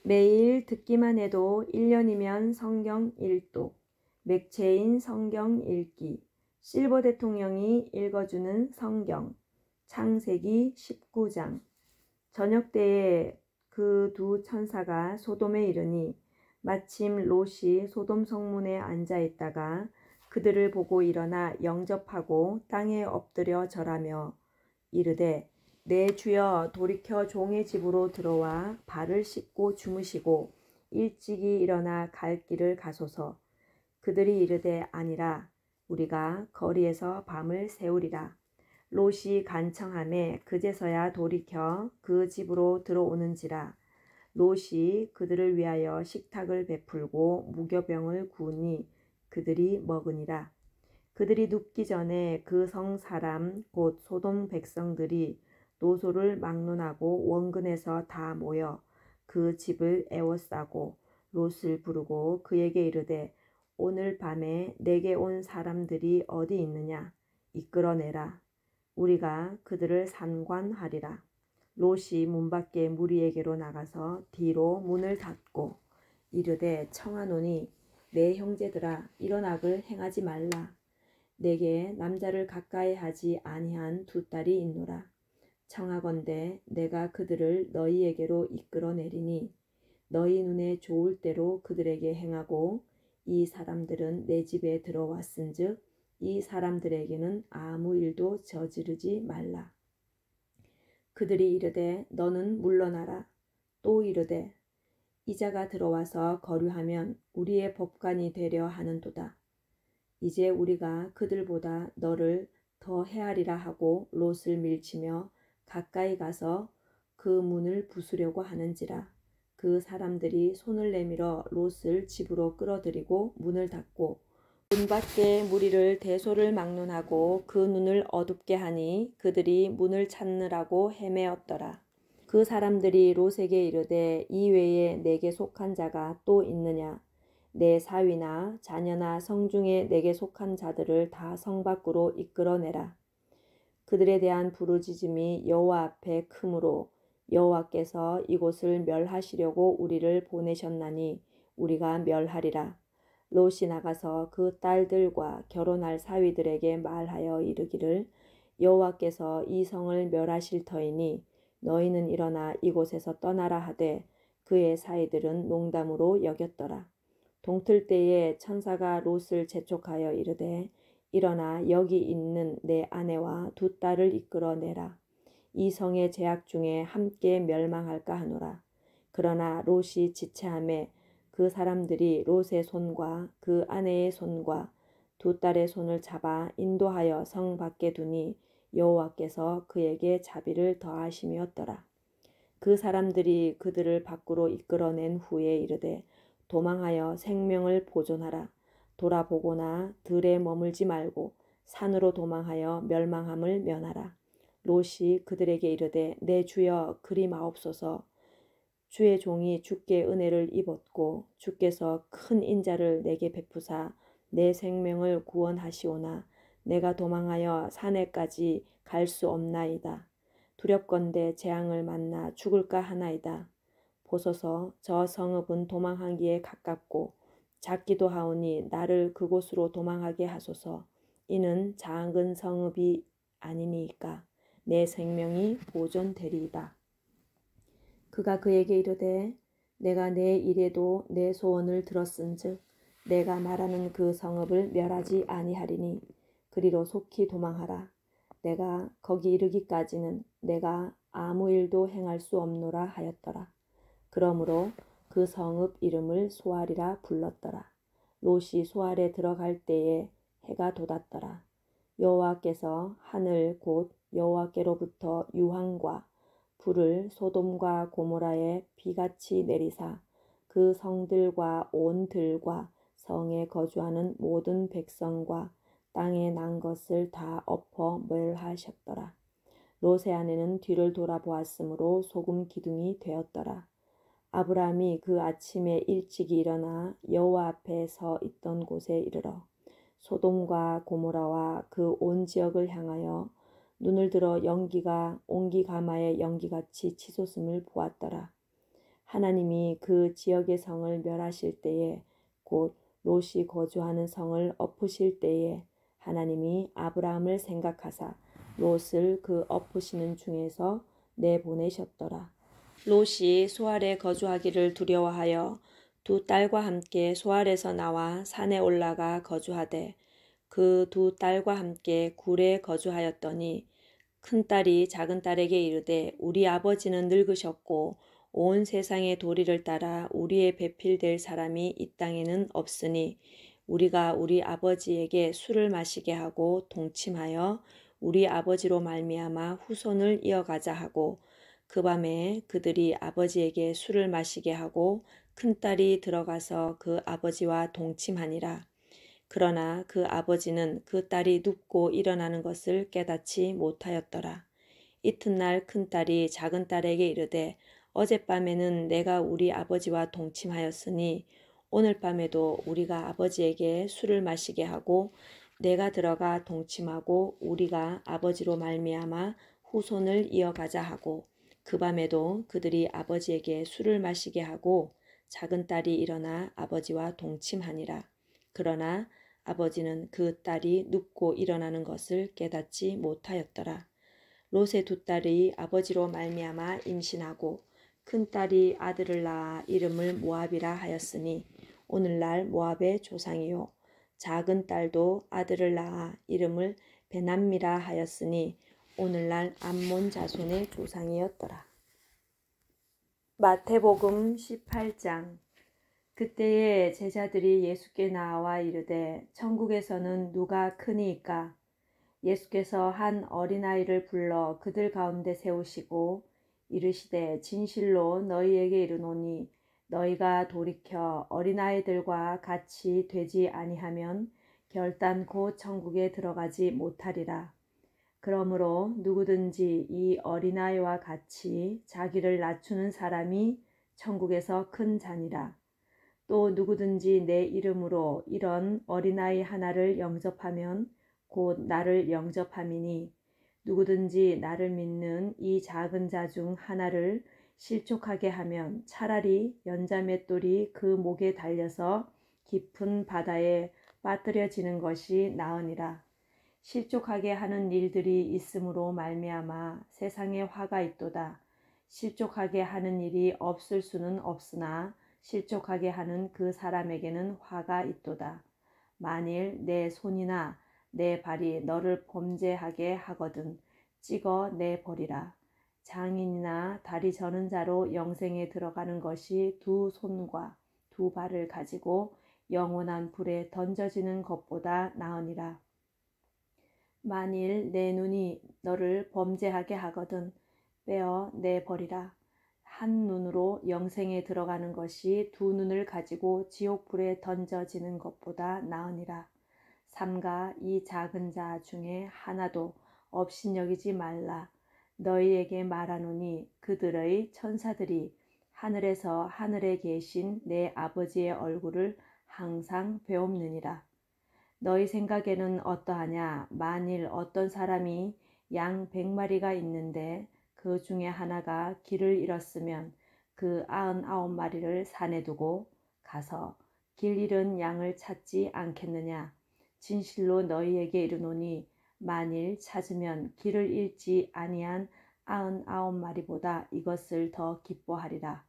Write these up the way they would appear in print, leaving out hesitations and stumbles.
매일 듣기만 해도 1년이면 성경 읽독, 맥체인 성경 읽기, 실버 대통령이 읽어주는 성경, 창세기 19장. 저녁 때에 그 두 천사가 소돔에 이르니 마침 롯이 소돔 성문에 앉아 있다가 그들을 보고 일어나 영접하고 땅에 엎드려 절하며 이르되 내 주여 돌이켜 종의 집으로 들어와 발을 씻고 주무시고 일찍이 일어나 갈 길을 가소서. 그들이 이르되 아니라 우리가 거리에서 밤을 새우리라. 롯이 간청하매 그제서야 돌이켜 그 집으로 들어오는지라. 롯이 그들을 위하여 식탁을 베풀고 무교병을 구우니 그들이 먹으니라. 그들이 눕기 전에 그 성 사람 곧 소돔 백성들이 노소를 막론하고 원근에서 다 모여 그 집을 에워싸고 롯을 부르고 그에게 이르되 오늘 밤에 내게 온 사람들이 어디 있느냐 이끌어내라. 우리가 그들을 산관하리라. 롯이 문 밖에 무리에게로 나가서 뒤로 문을 닫고 이르되 청하노니 내 형제들아 이런 악을 행하지 말라. 내게 남자를 가까이 하지 아니한 두 딸이 있노라. 청하건대 내가 그들을 너희에게로 이끌어내리니 너희 눈에 좋을 대로 그들에게 행하고 이 사람들은 내 집에 들어왔은즉 이 사람들에게는 아무 일도 저지르지 말라. 그들이 이르되 너는 물러나라. 또 이르되 이자가 들어와서 거류하면 우리의 법관이 되려 하는도다. 이제 우리가 그들보다 너를 더 헤아리라 하고 롯을 밀치며 가까이 가서 그 문을 부수려고 하는지라. 그 사람들이 손을 내밀어 롯을 집으로 끌어들이고 문을 닫고 문 밖에 무리를 대소를 막론하고 그 눈을 어둡게 하니 그들이 문을 찾느라고 헤매었더라. 그 사람들이 롯에게 이르되 이 외에 내게 속한 자가 또 있느냐? 내 사위나 자녀나 성중에 내게 속한 자들을 다 성 밖으로 이끌어내라. 그들에 대한 부르짖음이 여호와 앞에 크므로 여호와께서 이곳을 멸하시려고 우리를 보내셨나니 우리가 멸하리라. 롯이 나가서 그 딸들과 결혼할 사위들에게 말하여 이르기를 여호와께서 이 성을 멸하실 터이니 너희는 일어나 이곳에서 떠나라 하되 그의 사위들은 농담으로 여겼더라. 동틀 때에 천사가 롯을 재촉하여 이르되 일어나 여기 있는 내 아내와 두 딸을 이끌어내라. 이 성의 죄악 중에 함께 멸망할까 하노라. 그러나 롯이 지체하매 그 사람들이 롯의 손과 그 아내의 손과 두 딸의 손을 잡아 인도하여 성 밖에 두니 여호와께서 그에게 자비를 더하심이었더라. 그 사람들이 그들을 밖으로 이끌어낸 후에 이르되 도망하여 생명을 보존하라. 돌아보거나 들에 머물지 말고 산으로 도망하여 멸망함을 면하라. 롯이 그들에게 이르되 내 주여 그리 마옵소서. 주의 종이 주께 은혜를 입었고 주께서 큰 인자를 내게 베푸사 내 생명을 구원하시오나 내가 도망하여 산에까지 갈 수 없나이다. 두렵건대 재앙을 만나 죽을까 하나이다. 보소서 저 성읍은 도망하기에 가깝고 작기도 하오니 나를 그곳으로 도망하게 하소서. 이는 작은 성읍이 아니니까 내 생명이 보존되리이다. 그가 그에게 이르되 내가 내 일에도 내 소원을 들었은즉 내가 말하는 그 성읍을 멸하지 아니하리니 그리로 속히 도망하라. 내가 거기 이르기까지는 내가 아무 일도 행할 수 없노라 하였더라. 그러므로 그 성읍 이름을 소알이라 불렀더라. 롯이 소알에 들어갈 때에 해가 돋았더라. 여호와께서 하늘 곧 여호와께로부터 유황과 불을 소돔과 고모라에 비같이 내리사 그 성들과 온 들과 성에 거주하는 모든 백성과 땅에 난 것을 다 엎어 멸하셨더라. 롯의 아내는 뒤를 돌아보았으므로 소금 기둥이 되었더라. 아브라함이 그 아침에 일찍이 일어나 여호와 앞에 서 있던 곳에 이르러 소돔과 고모라와 그 온 지역을 향하여 눈을 들어 연기가 옹기가마의 연기같이 치솟음을 보았더라. 하나님이 그 지역의 성을 멸하실 때에 곧 롯이 거주하는 성을 엎으실 때에 하나님이 아브라함을 생각하사 롯을 그 엎으시는 중에서 내보내셨더라. 롯이 소알에 거주하기를 두려워하여 두 딸과 함께 소알에서 나와 산에 올라가 거주하되 그 두 딸과 함께 굴에 거주하였더니 큰딸이 작은딸에게 이르되 우리 아버지는 늙으셨고 온 세상의 도리를 따라 우리의 배필될 사람이 이 땅에는 없으니 우리가 우리 아버지에게 술을 마시게 하고 동침하여 우리 아버지로 말미암아 후손을 이어가자 하고 그 밤에 그들이 아버지에게 술을 마시게 하고 큰딸이 들어가서 그 아버지와 동침하니라. 그러나 그 아버지는 그 딸이 눕고 일어나는 것을 깨닫지 못하였더라. 이튿날 큰딸이 작은딸에게 이르되 어젯밤에는 내가 우리 아버지와 동침하였으니 오늘 밤에도 우리가 아버지에게 술을 마시게 하고 내가 들어가 동침하고 우리가 아버지로 말미암아 후손을 이어가자 하고 그 밤에도 그들이 아버지에게 술을 마시게 하고 작은딸이 일어나 아버지와 동침하니라. 그러나 아버지는 그 딸이 눕고 일어나는 것을 깨닫지 못하였더라. 롯의 두 딸이 아버지로 말미암아 임신하고 큰딸이 아들을 낳아 이름을 모압이라 하였으니 오늘날 모압의 조상이요 작은 딸도 아들을 낳아 이름을 베남미라 하였으니 오늘날 암몬 자손의 조상이었더라. 마태복음 18장. 그때에 제자들이 예수께 나와 이르되 천국에서는 누가 크니이까? 예수께서 한 어린아이를 불러 그들 가운데 세우시고 이르시되 진실로 너희에게 이르노니 너희가 돌이켜 어린아이들과 같이 되지 아니하면 결단코 천국에 들어가지 못하리라. 그러므로 누구든지 이 어린아이와 같이 자기를 낮추는 사람이 천국에서 큰 자니라. 또 누구든지 내 이름으로 이런 어린아이 하나를 영접하면 곧 나를 영접함이니 누구든지 나를 믿는 이 작은 자 중 하나를 실족하게 하면 차라리 연자맷돌이 그 목에 달려서 깊은 바다에 빠뜨려지는 것이 나으니라. 실족하게 하는 일들이 있음으로 말미암아 세상에 화가 있도다. 실족하게 하는 일이 없을 수는 없으나 실족하게 하는 그 사람에게는 화가 있도다. 만일 내 손이나 내 발이 너를 범죄하게 하거든 찍어 내버리라. 장인이나 다리 저는 자로 영생에 들어가는 것이 두 손과 두 발을 가지고 영원한 불에 던져지는 것보다 나으니라. 만일 내 눈이 너를 범죄하게 하거든 빼어 내버리라. 한 눈으로 영생에 들어가는 것이 두 눈을 가지고 지옥불에 던져지는 것보다 나으니라. 삼가 이 작은 자 중에 하나도 업신여기지 말라. 너희에게 말하노니 그들의 천사들이 하늘에서 하늘에 계신 내 아버지의 얼굴을 항상 배옵느니라. 너희 생각에는 어떠하냐? 만일 어떤 사람이 양 100마리가 있는데 그 중에 하나가 길을 잃었으면 그 99마리를 산에 두고 가서 길 잃은 양을 찾지 않겠느냐? 진실로 너희에게 이르노니 만일 찾으면 길을 잃지 아니한 99마리보다 이것을 더 기뻐하리라.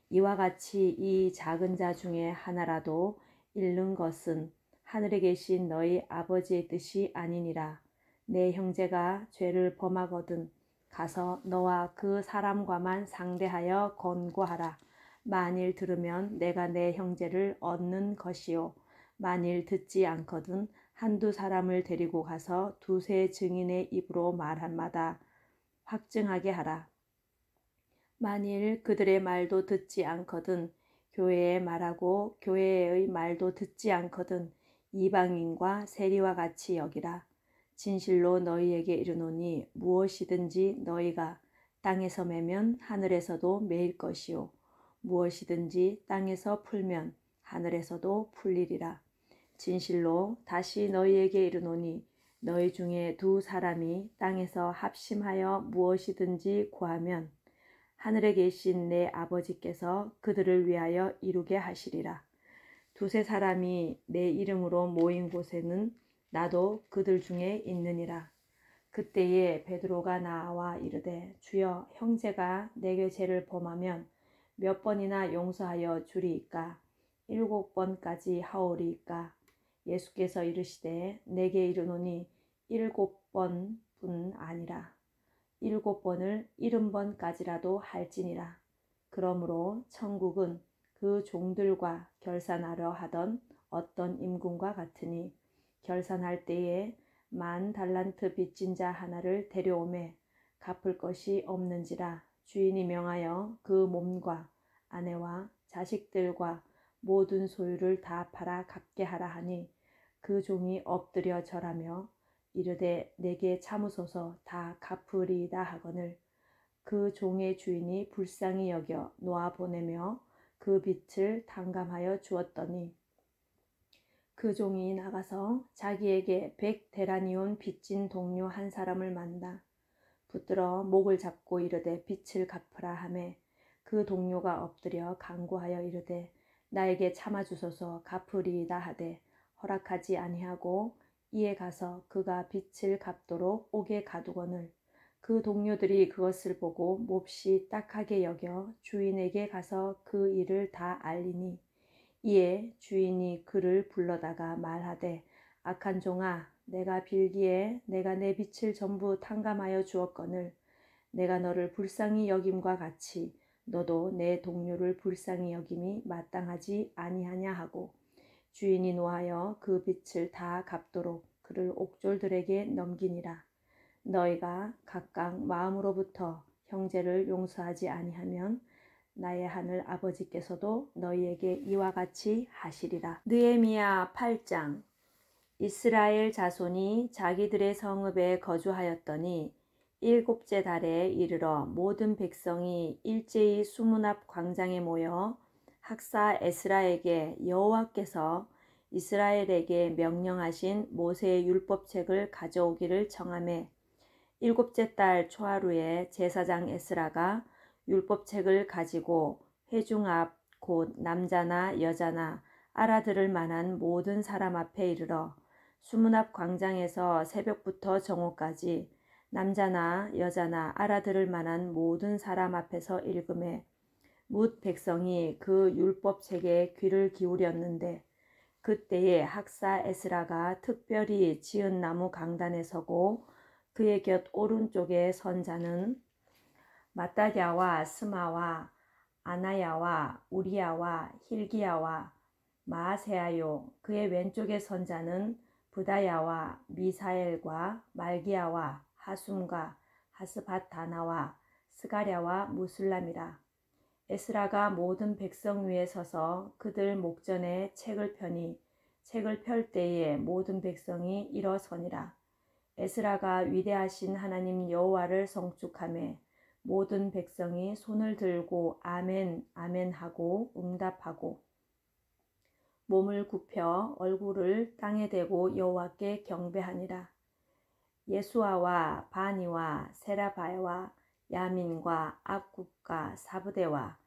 이와 같이 이 작은 자 중에 하나라도 잃는 것은 하늘에 계신 너희 아버지의 뜻이 아니니라. 내 형제가 죄를 범하거든 가서 너와 그 사람과만 상대하여 권고하라. 만일 들으면 내가 내 형제를 얻는 것이요 만일 듣지 않거든 한두 사람을 데리고 가서 두세 증인의 입으로 말한마다 확증하게 하라. 만일 그들의 말도 듣지 않거든 교회의 말하고 교회의 말도 듣지 않거든 이방인과 세리와 같이 여기라. 진실로 너희에게 이르노니 무엇이든지 너희가 땅에서 매면 하늘에서도 매일 것이요 무엇이든지 땅에서 풀면 하늘에서도 풀리리라. 진실로 다시 너희에게 이르노니 너희 중에 두 사람이 땅에서 합심하여 무엇이든지 구하면 하늘에 계신 내 아버지께서 그들을 위하여 이루게 하시리라. 두세 사람이 내 이름으로 모인 곳에는 나도 그들 중에 있느니라. 그때에 베드로가 나와 이르되 주여, 형제가 내게 죄를 범하면 몇 번이나 용서하여 주리이까? 7번까지 하오리이까? 예수께서 이르시되 내게 이르노니 7번뿐 아니라 7번을 70번까지라도 할지니라. 그러므로 천국은 그 종들과 결산하려 하던 어떤 임금과 같으니 결산할 때에 10,000달란트 빚진 자 하나를 데려오매 갚을 것이 없는지라. 주인이 명하여 그 몸과 아내와 자식들과 모든 소유를 다 팔아 갚게 하라 하니 그 종이 엎드려 절하며 이르되 내게 참으소서, 다 갚으리이다 하거늘 그 종의 주인이 불쌍히 여겨 놓아 보내며 그 빚을 탕감하여 주었더니 그 종이 나가서 자기에게 100데나리온 빚진 동료 한 사람을 만나 붙들어 목을 잡고 이르되 빚을 갚으라 하매 그 동료가 엎드려 간구하여 이르되 나에게 참아주소서, 갚으리이다 하되 허락하지 아니하고 이에 가서 그가 빚을 갚도록 옥에 가두거늘 그 동료들이 그것을 보고 몹시 딱하게 여겨 주인에게 가서 그 일을 다 알리니 이에 주인이 그를 불러다가 말하되 악한 종아, 내가 빌기에 내가 내 빚을 전부 탕감하여 주었거늘 내가 너를 불쌍히 여김과 같이 너도 내 동료를 불쌍히 여김이 마땅하지 아니하냐 하고 주인이 노하여 그 빚을 다 갚도록 그를 옥졸들에게 넘기니라. 너희가 각각 마음으로부터 형제를 용서하지 아니하면 나의 하늘 아버지께서도 너희에게 이와 같이 하시리라. 느헤미야 8장. 이스라엘 자손이 자기들의 성읍에 거주하였더니 7째 달에 이르러 모든 백성이 일제히 수문 앞 광장에 모여 학사 에스라에게 여호와께서 이스라엘에게 명령하신 모세의 율법책을 가져오기를 청하매 7째 달 초하루에 제사장 에스라가 율법책을 가지고 회중 앞 곧 남자나 여자나 알아들을 만한 모든 사람 앞에 이르러 수문 앞 광장에서 새벽부터 정오까지 남자나 여자나 알아들을 만한 모든 사람 앞에서 읽음에 뭇 백성이 그 율법책에 귀를 기울였는데 그때에 학사 에스라가 특별히 지은 나무 강단에 서고 그의 곁 오른쪽에 선 자는 마따랴와 스마와 아나야와 우리야와 힐기야와 마아세야요. 그의 왼쪽에 선 자는 브다야와 미사엘과 말기야와 하숨과 하스바다나와 스가랴와 무술람이라. 에스라가 모든 백성 위에 서서 그들 목전에 책을 펴니 책을 펼 때에 모든 백성이 일어서니라. 에스라가 위대하신 하나님 여호와를 성축하매 모든 백성이 손을 들고 아멘 아멘 하고 응답하고 몸을 굽혀 얼굴을 땅에 대고 여호와께 경배하니라. 예수아와 바니와 세라바와 야민과 악굽과 사브데와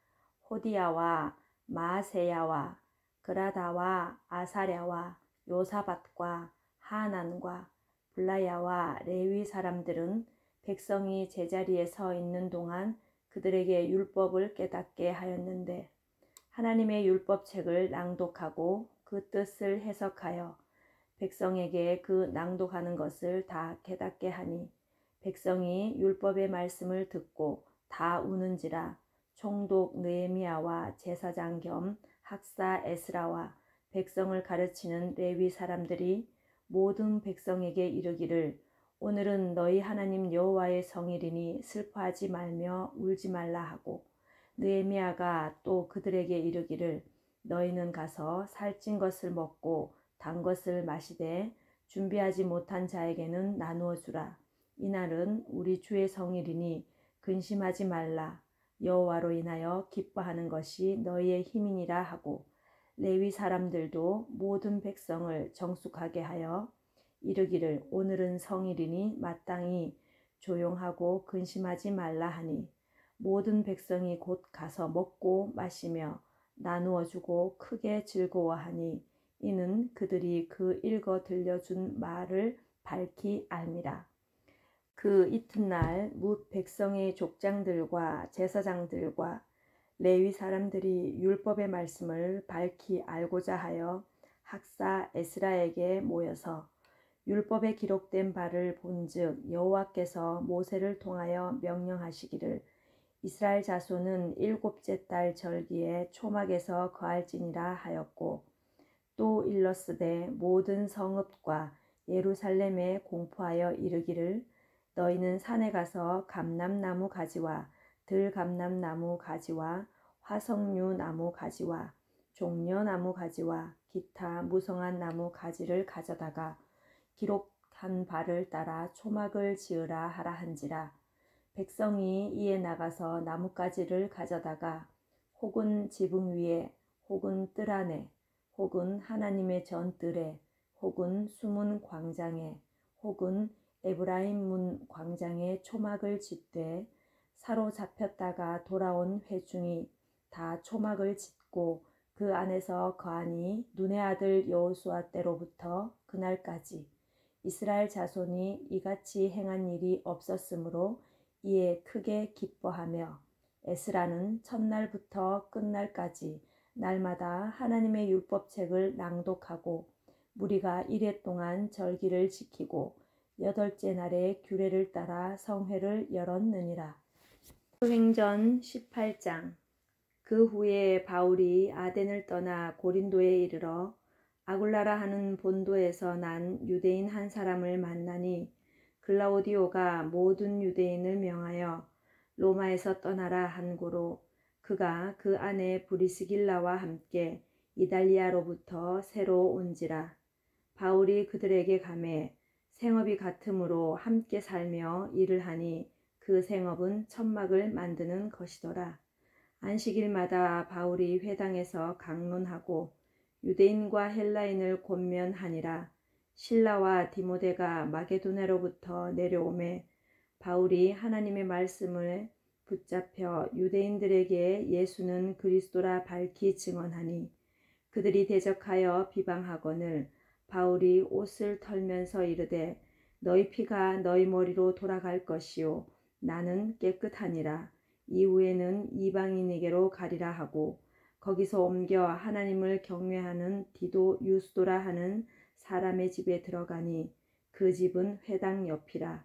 호디야와 마아세야와 그라다와 아사랴와 요사밧과 하난과 블라야와 레위 사람들은 백성이 제자리에 서 있는 동안 그들에게 율법을 깨닫게 하였는데 하나님의 율법책을 낭독하고 그 뜻을 해석하여 백성에게 그 낭독하는 것을 다 깨닫게 하니 백성이 율법의 말씀을 듣고 다 우는지라. 총독 느헤미야와 제사장 겸 학사 에스라와 백성을 가르치는 레위 사람들이 모든 백성에게 이르기를 오늘은 너희 하나님 여호와의 성일이니 슬퍼하지 말며 울지 말라 하고 느헤미야가 또 그들에게 이르기를 너희는 가서 살찐 것을 먹고 단 것을 마시되 준비하지 못한 자에게는 나누어 주라. 이날은 우리 주의 성일이니 근심하지 말라. 여호와로 인하여 기뻐하는 것이 너희의 힘이니라 하고 레위 사람들도 모든 백성을 정숙하게 하여 이르기를 오늘은 성일이니 마땅히 조용하고 근심하지 말라 하니 모든 백성이 곧 가서 먹고 마시며 나누어 주고 크게 즐거워하니 이는 그들이 그 읽어 들려준 말을 밝히 알미라. 그 이튿날 뭇 백성의 족장들과 제사장들과 레위 사람들이 율법의 말씀을 밝히 알고자 하여 학사 에스라에게 모여서 율법에 기록된 바를 본즉 여호와께서 모세를 통하여 명령하시기를 이스라엘 자손은 일곱째 달 절기에 초막에서 거할지니라 하였고 또 일렀으되 모든 성읍과 예루살렘에 공포하여 이르기를 너희는 산에 가서 감람나무 가지와 들감람나무 가지와 화석류 나무 가지와 종려나무 가지와 기타 무성한 나무 가지를 가져다가 기록한 바를 따라 초막을 지으라 하라 한지라. 백성이 이에 나가서 나뭇가지를 가져다가 혹은 지붕 위에 혹은 뜰 안에 혹은 하나님의 전뜰에 혹은 수문 광장에 혹은 에브라임 문 광장에 초막을 짓되 사로잡혔다가 돌아온 회중이 다 초막을 짓고 그 안에서 거하니 눈의 아들 여호수아 때로부터 그날까지 이스라엘 자손이 이같이 행한 일이 없었으므로 이에 크게 기뻐하며 에스라는 첫날부터 끝날까지 날마다 하나님의 율법책을 낭독하고 무리가 이레 동안 절기를 지키고 여덟째 날에 규례를 따라 성회를 열었느니라. 사도행전 18장. 그 후에 바울이 아덴을 떠나 고린도에 이르러 아굴라라 하는 본도에서 난 유대인 한 사람을 만나니 글라우디오가 모든 유대인을 명하여 로마에서 떠나라 한 고로 그가 그 안에 브리스길라와 함께 이달리아로부터 새로 온지라. 바울이 그들에게 가매 생업이 같으므로 함께 살며 일을 하니 그 생업은 천막을 만드는 것이더라. 안식일마다 바울이 회당에서 강론하고 유대인과 헬라인을 권면하니라. 실라와 디모데가 마게도냐로부터 내려오매 바울이 하나님의 말씀을 붙잡혀 유대인들에게 예수는 그리스도라 밝히 증언하니 그들이 대적하여 비방하거늘 바울이 옷을 털면서 이르되 너희 피가 너희 머리로 돌아갈 것이요 나는 깨끗하니라. 이후에는 이방인에게로 가리라 하고 거기서 옮겨 하나님을 경외하는 디도 유스도라 하는 사람의 집에 들어가니 그 집은 회당 옆이라.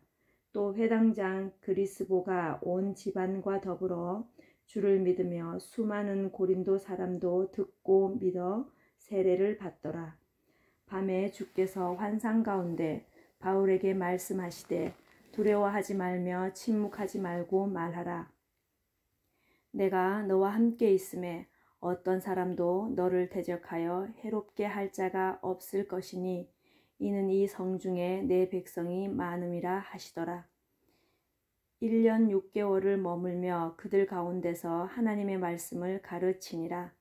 또 회당장 그리스보가 온 집안과 더불어 주를 믿으며 수많은 고린도 사람도 듣고 믿어 세례를 받더라. 밤에 주께서 환상 가운데 바울에게 말씀하시되 두려워하지 말며 침묵하지 말고 말하라. 내가 너와 함께 있음에 어떤 사람도 너를 대적하여 해롭게 할 자가 없을 것이니 이는 이 성중에 내 백성이 많음이라 하시더라. 1년 6개월을 머물며 그들 가운데서 하나님의 말씀을 가르치니라.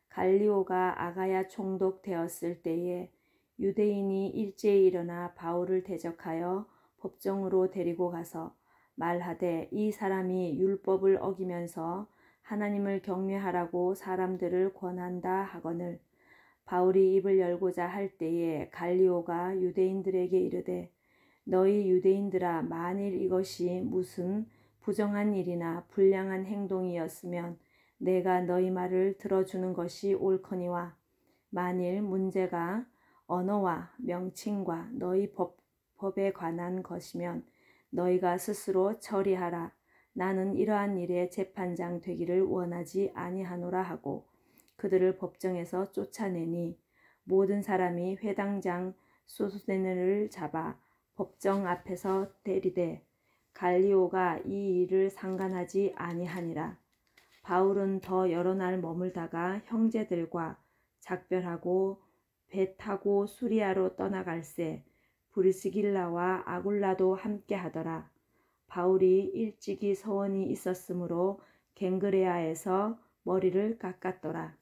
갈리오가 아가야 총독 되었을 때에 유대인이 일제히 일어나 바울을 대적하여 법정으로 데리고 가서 말하되 이 사람이 율법을 어기면서 하나님을 경외하라고 사람들을 권한다 하거늘 바울이 입을 열고자 할 때에 갈리오가 유대인들에게 이르되 너희 유대인들아 만일 이것이 무슨 부정한 일이나 불량한 행동이었으면 내가 너희 말을 들어주는 것이 옳거니와 만일 문제가 언어와 명칭과 너희 법에 관한 것이면 너희가 스스로 처리하라. 나는 이러한 일에 재판장 되기를 원하지 아니하노라 하고 그들을 법정에서 쫓아내니 모든 사람이 회당장 소스데네를 잡아 법정 앞에서 대리되 갈리오가 이 일을 상관하지 아니하니라. 바울은 더 여러 날 머물다가 형제들과 작별하고 배 타고 수리아로 떠나갈새 브리스길라와 아굴라도 함께 하더라. 바울이 일찍이 서원이 있었으므로 갱그레아에서 머리를 깎았더라.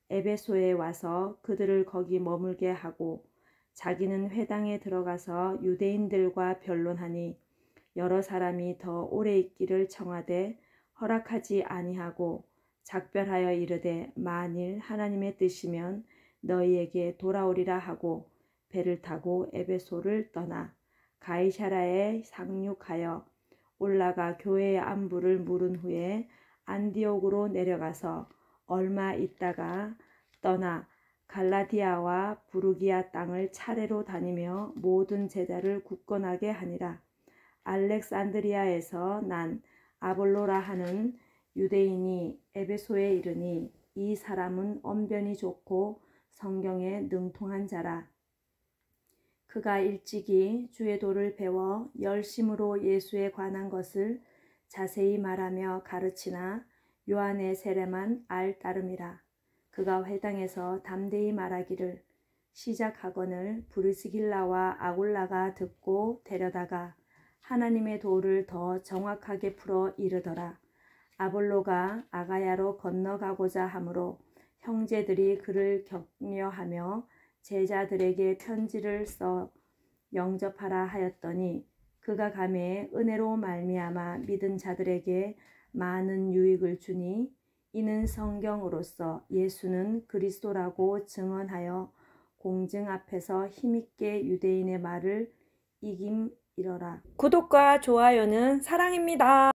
에베소에 와서 그들을 거기 머물게 하고 자기는 회당에 들어가서 유대인들과 변론하니 여러 사람이 더 오래 있기를 청하되 허락하지 아니하고 작별하여 이르되 만일 하나님의 뜻이면 너희에게 돌아오리라 하고 배를 타고 에베소를 떠나 가이사랴에 상륙하여 올라가 교회의 안부를 물은 후에 안디옥으로 내려가서 얼마 있다가 떠나 갈라디아와 부르기아 땅을 차례로 다니며 모든 제자를 굳건하게 하니라. 알렉산드리아에서 난 아볼로라 하는 유대인이 에베소에 이르니 이 사람은 언변이 좋고 성경에 능통한 자라. 그가 일찍이 주의 도를 배워 열심으로 예수에 관한 것을 자세히 말하며 가르치나 요한의 세례만 알 따름이라. 그가 회당에서 담대히 말하기를 시작하거늘 브리스길라와 아굴라가 듣고 데려다가 하나님의 도를 더 정확하게 풀어 이르더라. 아볼로가 아가야로 건너가고자 하므로 형제들이 그를 격려하며 제자들에게 편지를 써 영접하라 하였더니 그가 가매 은혜로 말미암아 믿은 자들에게 많은 유익을 주니 이는 성경으로서 예수는 그리스도라고 증언하여 공증 앞에서 힘있게 유대인의 말을 이김이러라. 구독과 좋아요는 사랑입니다.